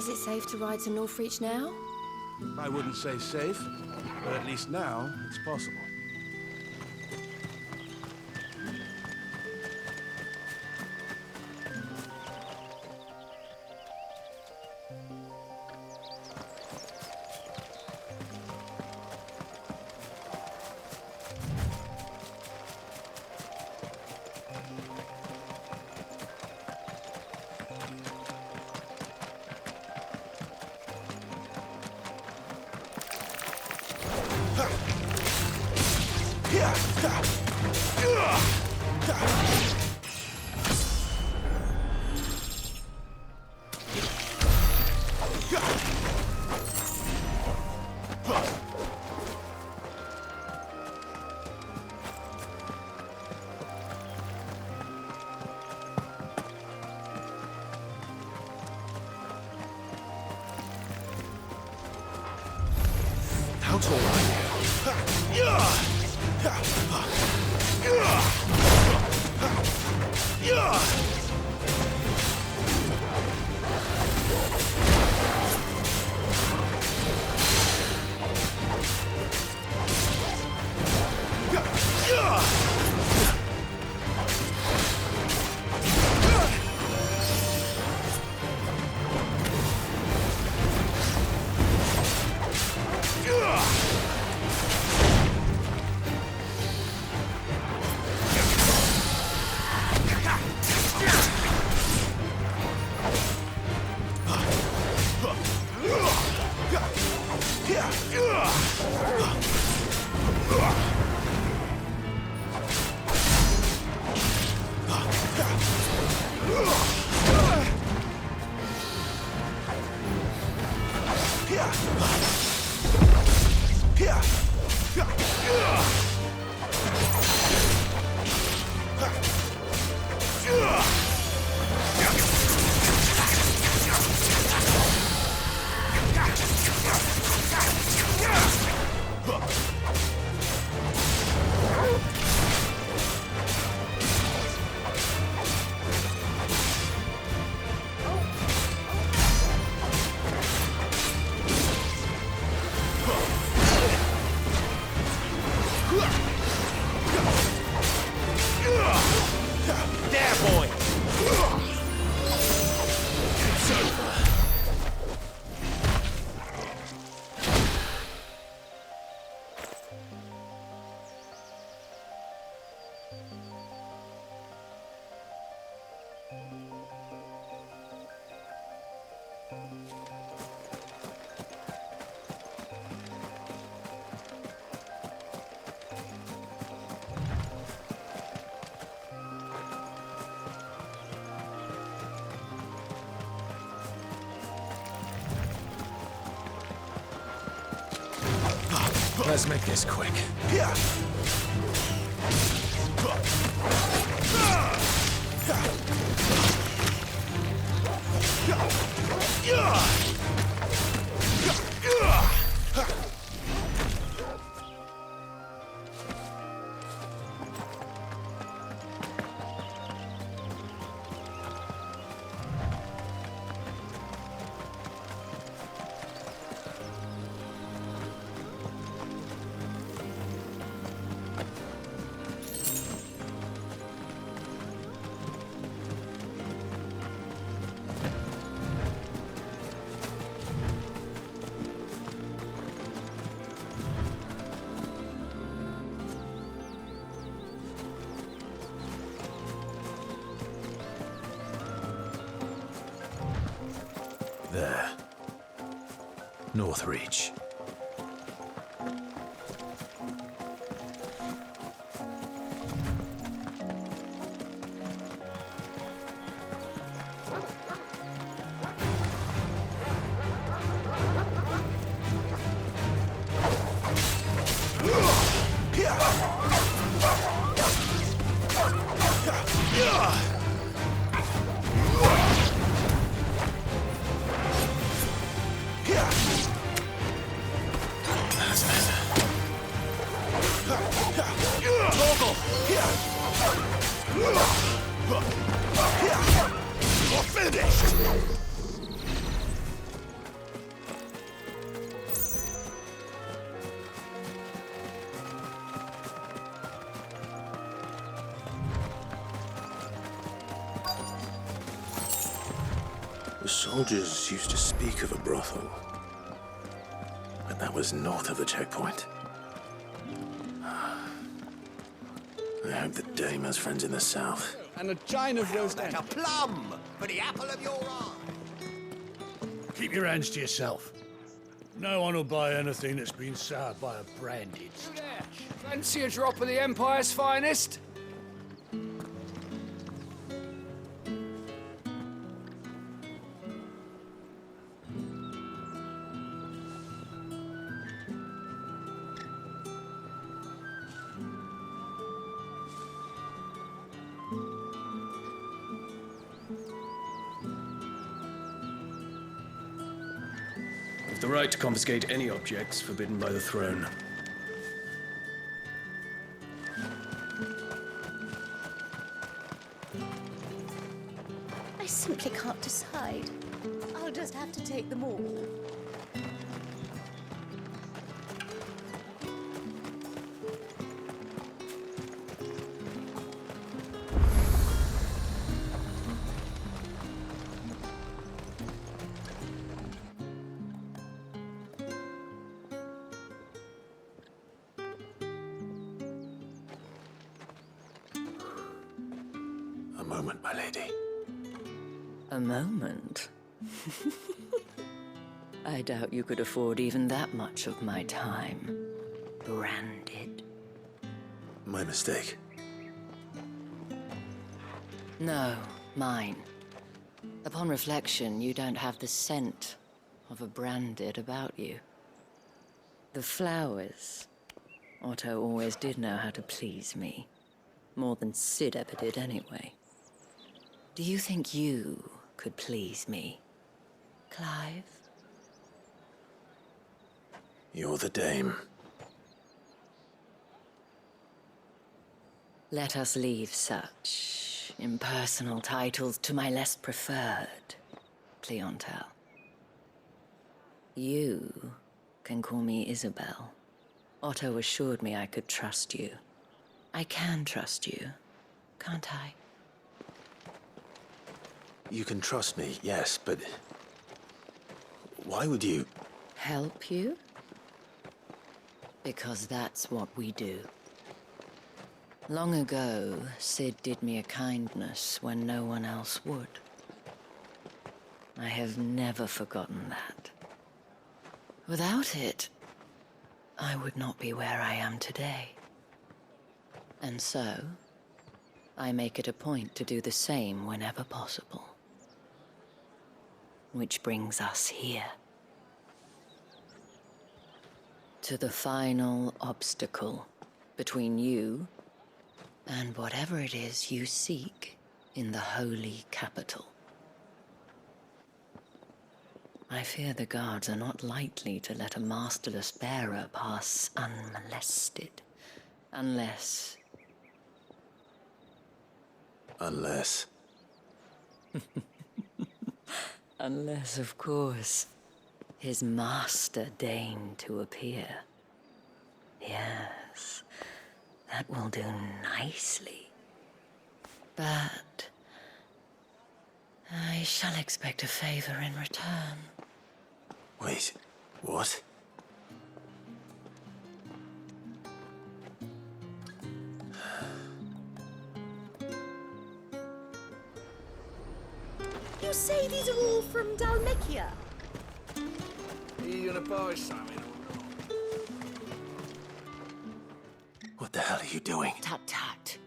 Is it safe to ride to Northreach now? I wouldn't say safe, but at least now it's possible. How tall are you? Let's make this quick. There. Northreach. The soldiers used to speak of a brothel, but that was north of the checkpoint. I hope the dame has friends in the south. And a chine of roast Like end. a plum for the apple of your eye. Keep your hands to yourself. No one will buy anything that's been soured by a branded. Fancy a drop of the Empire's finest? With the right to confiscate any objects forbidden by the throne. I simply can't decide. I'll just have to take them all. A moment, my lady. A moment? I doubt you could afford even that much of my time. Branded. My mistake. No, mine. Upon reflection, you don't have the scent of a branded about you. The flowers. Otto always did know how to please me. More than Sid ever did anyway. Do you think you could please me, Clive? You're the dame. Let us leave such impersonal titles to my less preferred clientele. You can call me Isabel. Otto assured me I could trust you. I can trust you, can't I? You can trust me, yes, but why would you? Help you? Because that's what we do. Long ago, Sid did me a kindness when no one else would. I have never forgotten that. Without it, I would not be where I am today. And so, I make it a point to do the same whenever possible. Which brings us here. To the final obstacle between you and whatever it is you seek in the holy capital. I fear the guards are not likely to let a masterless bearer pass unmolested, unless... Unless. Unless, of course, his master deigned to appear. Yes, that will do nicely. But I shall expect a favor in return. Wait, what? You say these are all from Dalmekia? Are you gonna buy something? What the hell are you doing? Tut tut.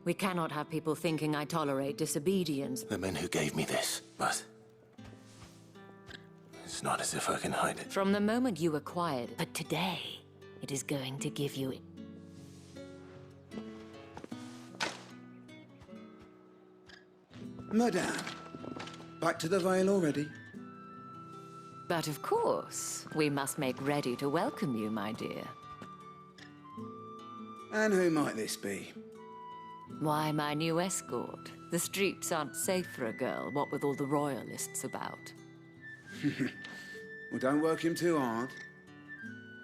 We cannot have people thinking I tolerate disobedience. The men who gave me this, but it's not as if I can hide it. From the moment you acquired it, but today, it is going to give you... Madame, back to the Vale already? But of course, we must make ready to welcome you, my dear. And who might this be? Why, my new escort. The streets aren't safe for a girl, what with all the royalists about. Well, don't work him too hard.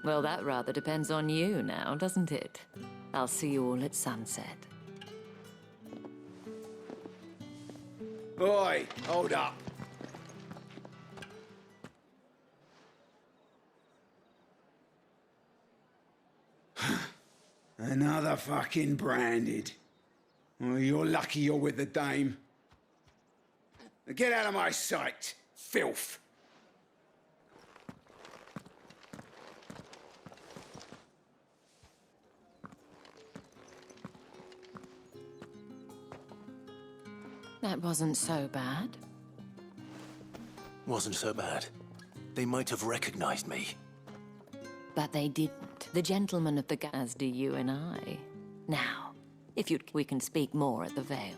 Well, that rather depends on you now, doesn't it? I'll see you all at sunset. Oi, hold up. Another fucking branded. Well, you're lucky you're with the dame. Now get out of my sight, filth. That wasn't so bad. Wasn't so bad. They might have recognized me. But they didn't. The gentleman of the as do you and I. Now, if you'd, we can speak more at the Vale.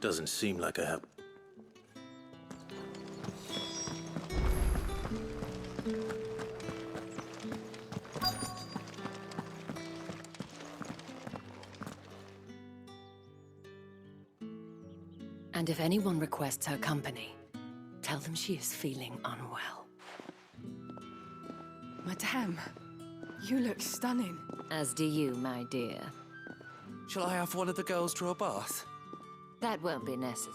Doesn't seem like I have. And if anyone requests her company, tell them she is feeling unwell. Madame, you look stunning. As do you, my dear. Shall I have one of the girls draw a bath? That won't be necessary.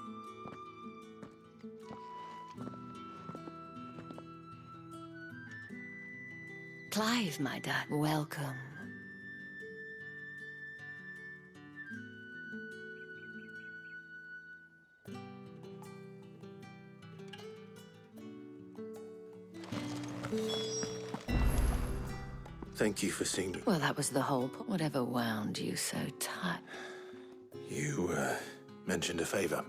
Clive, my dad, welcome. Thank you for seeing me. Well, that was the whole point. Whatever wound you so tight. You, mentioned a favor.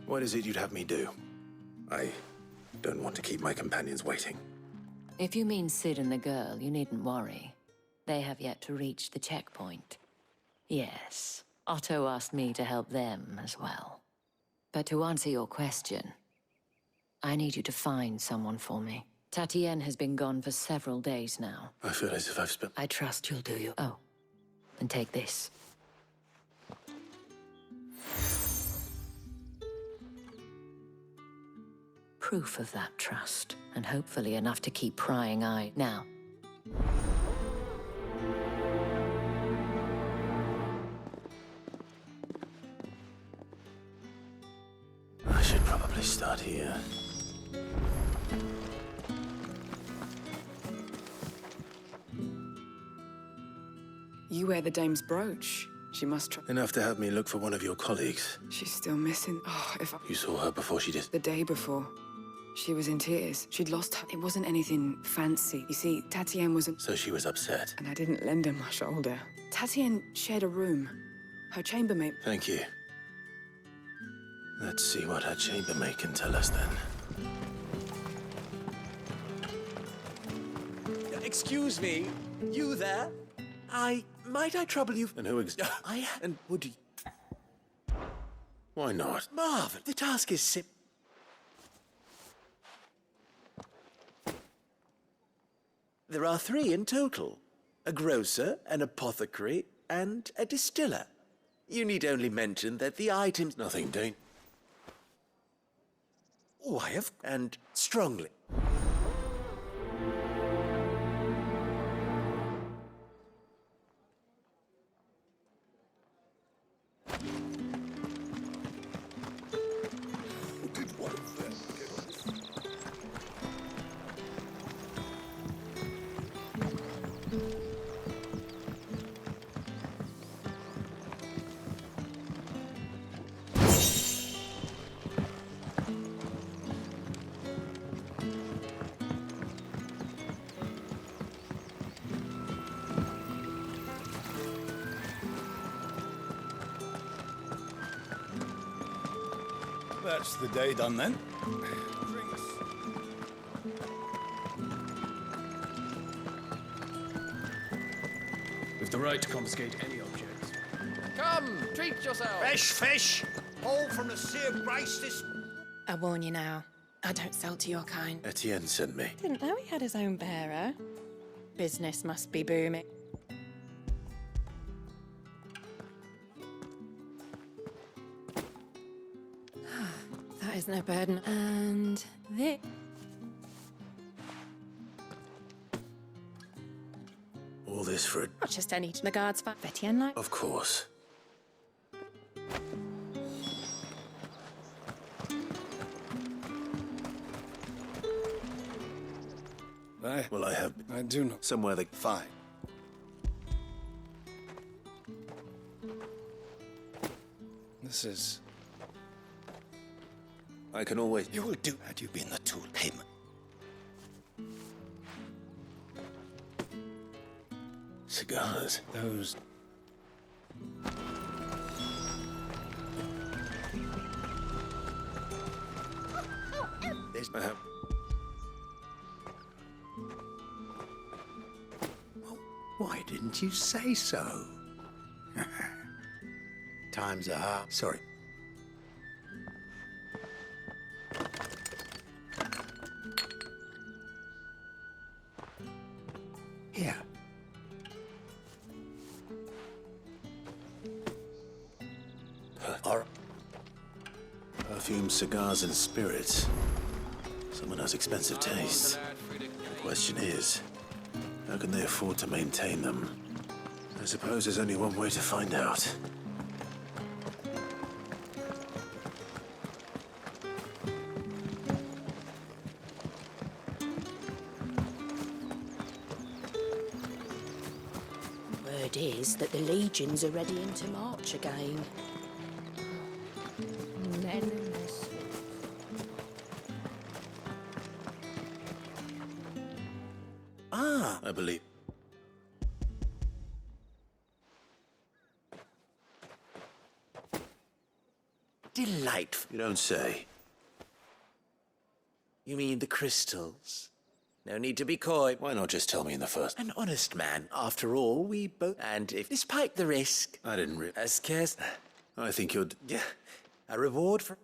What is it you'd have me do? I don't want to keep my companions waiting. If you mean Sid and the girl, you needn't worry. They have yet to reach the checkpoint. Yes, Otto asked me to help them as well. But to answer your question, I need you to find someone for me. Tatienne has been gone for several days now. I feel as if I've spent... I trust you'll do you. Oh, and take this. Proof of that trust, and hopefully enough to keep prying eye. Now. I should probably start here. You wear the dame's brooch. She must try. Enough to have me look for one of your colleagues. She's still missing. Oh, if I... You saw her before she did. The day before. She was in tears. She'd lost her. It wasn't anything fancy. You see, Tatienne wasn't... So she was upset. And I didn't lend her my shoulder. Tatienne shared a room. Her chambermaid... Thank you. Let's see what her chambermaid can tell us then. Excuse me, you there? Might I trouble you? And who And would you... Why not? Marvin, the task is simple. There are 3 in total. A grocer, an apothecary, and a distiller. You need only mention that the items... Nothing, Dane. Oh, I have... And strongly. That's the day done then. With the right to confiscate any objects. Come, treat yourself. Fresh fish! All from the Sea of Grace this... I warn you now. I don't sell to your kind. Etienne sent me. Didn't know he had his own bearer. Business must be booming. That is no burden. And this. All this for a... Not just any. The guards fight Etienne like. Of course. Well, I have I do not. somewhere that... Fine. This is... I can always... You will do had you been the tool payment. Cigars. Those... There's my... Why didn't you say so? Times are hard. Sorry. Here. Perfume, cigars, and spirits. Someone has expensive tastes. The question is, how can they afford to maintain them? I suppose there's only one way to find out. Word is that the legions are ready into march again. Men and their swords. I believe. Delightful. You don't say. You mean the crystals? No need to be coy. Why not just tell me in the first? An honest man, after all, we both... And if, despite the risk... I didn't As cares... I think you're... Yeah, a reward for...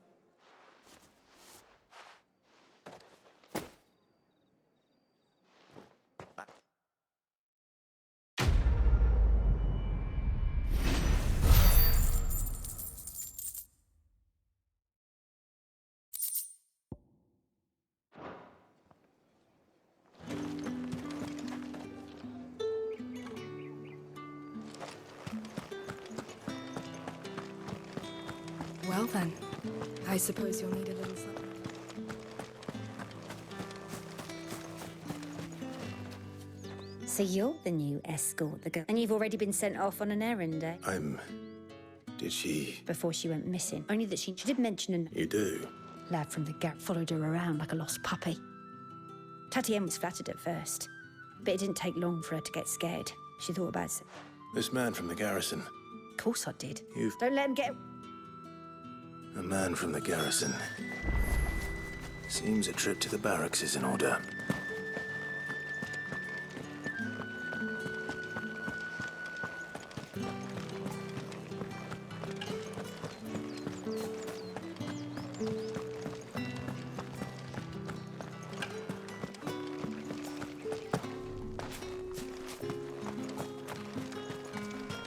Well then, I suppose you'll need a little something. So you're the new escort, the girl. And you've already been sent off on an errand, eh? Did she... Before she went missing. Only that she did mention You do? a lad from the garret followed her around like a lost puppy. Tatienne was flattered at first, but it didn't take long for her to get scared. She thought about it. This man from the garrison. Of course I did. You've... Don't let him get... A man from the garrison. Seems a trip to the barracks is in order.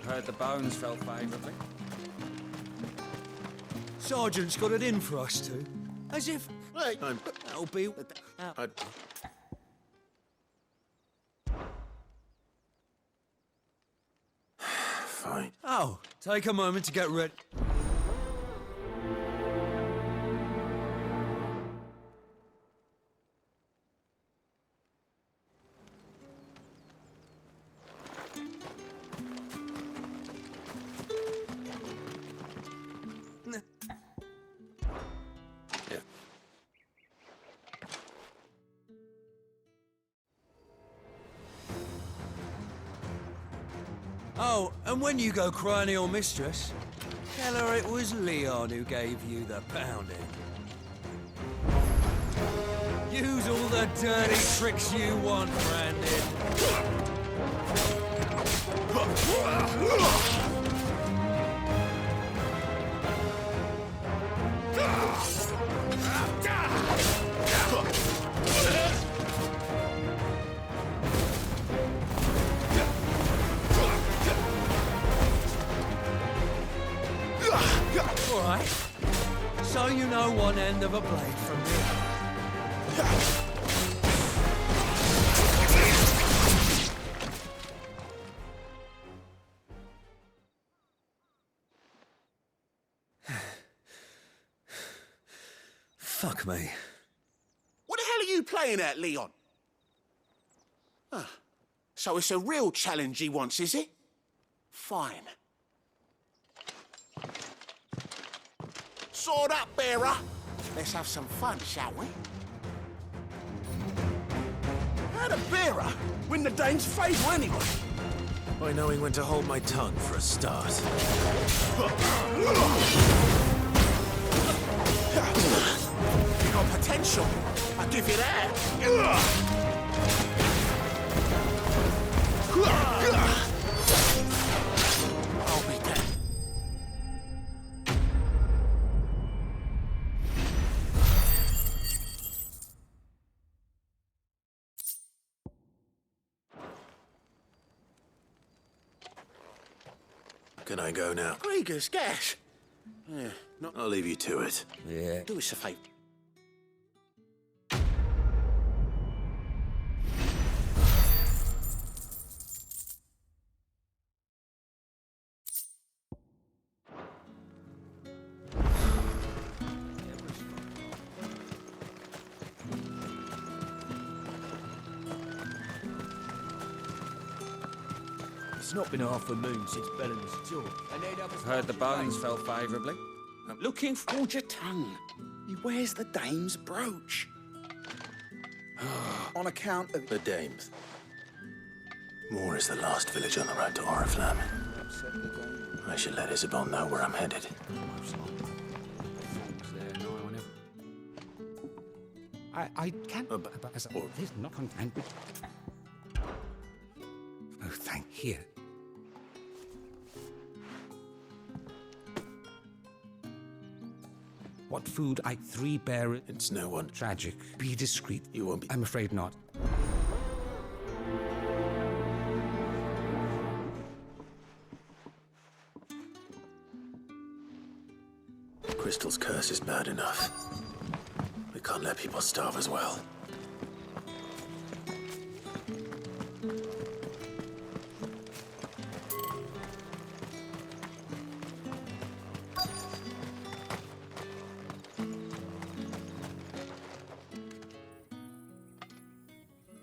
Heard the bones fell favourably. Sergeant's got it in for us two. As if... Hey, That'll be... Fine. Oh, take a moment to get ready. Yeah. Oh, and when you go crying to your mistress, tell her it was Leon who gave you the pounding. Use all the dirty tricks you want, Brandon. All right. So you know one end of a blade from me. Fuck me. What the hell are you playing at, Leon? So it's a real challenge he wants, is it? Fine. Sword up, bearer. Let's have some fun, shall we? How'd a bearer win the Dane's favour anyway? By knowing when to hold my tongue for a start. You got potential. I'll give you that. I'll be dead. Can I go now? Krieger's gas. Yeah, not... I'll leave you to it. Yeah. Do us a favour. It's not been half a moon since Bellen's tour. Heard the bones fell favourably. Looking for... Hold your tongue. He wears the dame's brooch. On account of... The Dames. Moor is the last village on the road to Oriflamme. I should let Isabel know where I'm headed. I can't... There's not language. Oh, thank you. What food I 3 bear... It's no one. Tragic. Be discreet. You won't be... I'm afraid not. Crystal's curse is bad enough. We can't let people starve as well.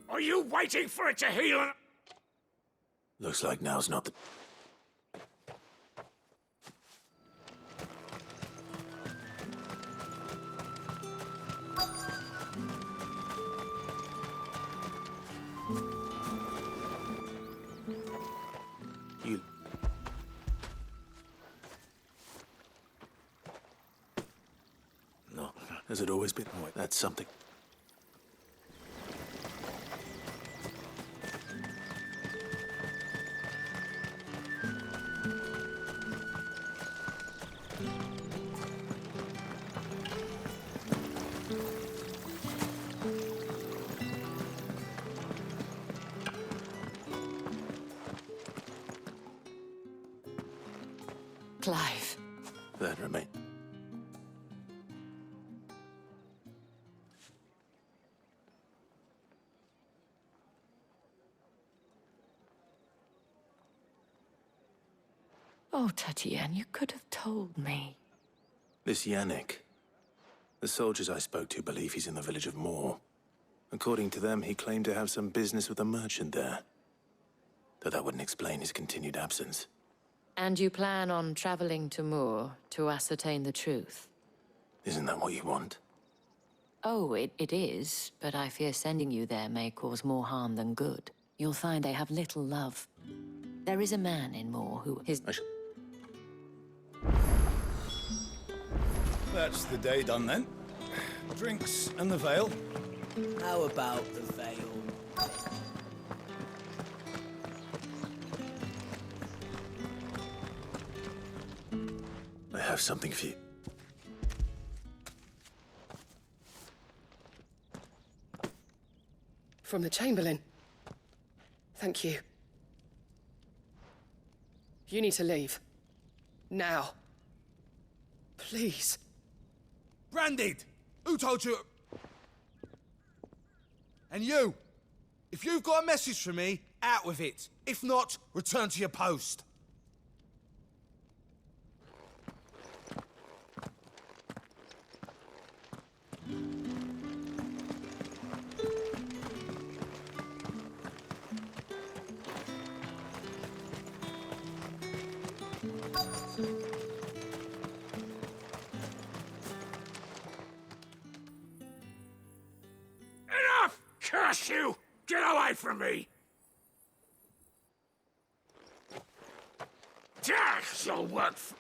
Are you waiting for it to heal? Looks like now's not the... You... No. Has it always been? Oh, that's something. Clive. That remain. Oh, Tatiana, you could have told me. This Yannick. The soldiers I spoke to believe he's in the village of Moor. According to them, he claimed to have some business with a merchant there. Though that wouldn't explain his continued absence. And you plan on traveling to Moor to ascertain the truth? Isn't that what you want? Oh, it is, but I fear sending you there may cause more harm than good. You'll find they have little love. There is a man in Moor who is... That's the day done then. Drinks and the veil. How about the veil? I have something for you. From the Chamberlain. Thank you. You need to leave. Now. Please. Branded! Who told you? And you! If you've got a message for me, out with it. If not, return to your post. Enough! Curse you! Get away from me! Yes, you'll work for...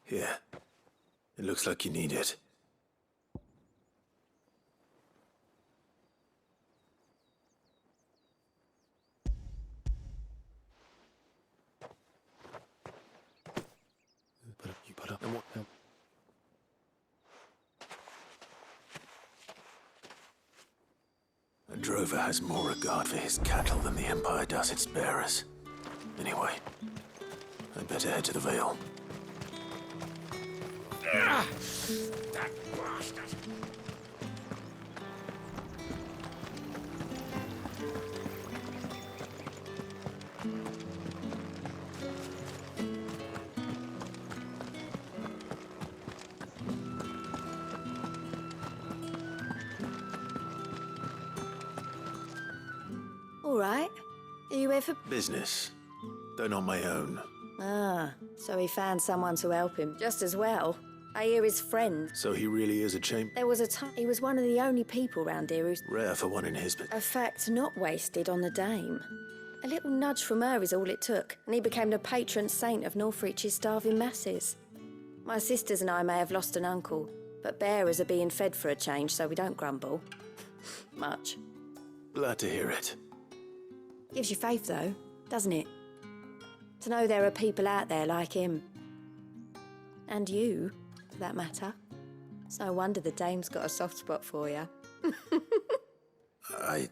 Here. It looks like you need it. You put up and what now? A drover has more regard for his cattle than the Empire does its bearers. Anyway, I'd better head to the Vale. That bastard! All right. Are you here for... Business. Though not my own. Ah, so he found someone to help him. Just as well. I hear his friend. So he really is a champ. There was a time he was one of the only people round here who's... Rare for one in his but A fact not wasted on the dame. A little nudge from her is all it took, and he became the patron saint of Northreach's starving masses. My sisters and I may have lost an uncle, but bearers are being fed for a change, so we don't grumble. Much. Glad to hear it. Gives you faith, though, doesn't it? To know there are people out there like him. And you, for that matter. It's no wonder the dame's got a soft spot for you. I